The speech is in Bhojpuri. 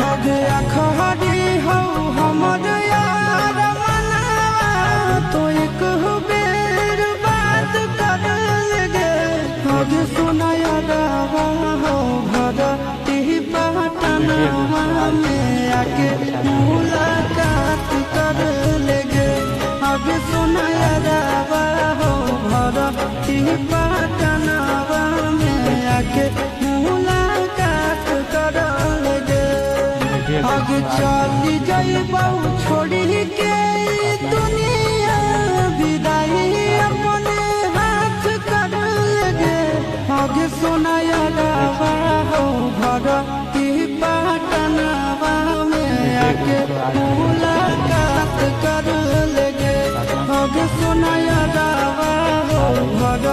आगे अखहरी हो हमर यार मनावा तो एक बेर बात कर लगे आगे सुनाया रवा हो घर ती पटनावा में आके मुलाकात कर लगे आगे सुनाया रवा हो घर ती पटनावा में आके मुलाकात कर लगे आगे चली जाइबा छोड़ी के दुनिया विदाई अपने हाथ कर लगे आगे सुनाया रवा हो घर की पटनावा में आके मुलाकात कर लगे आगे सुनाया रवा हो घर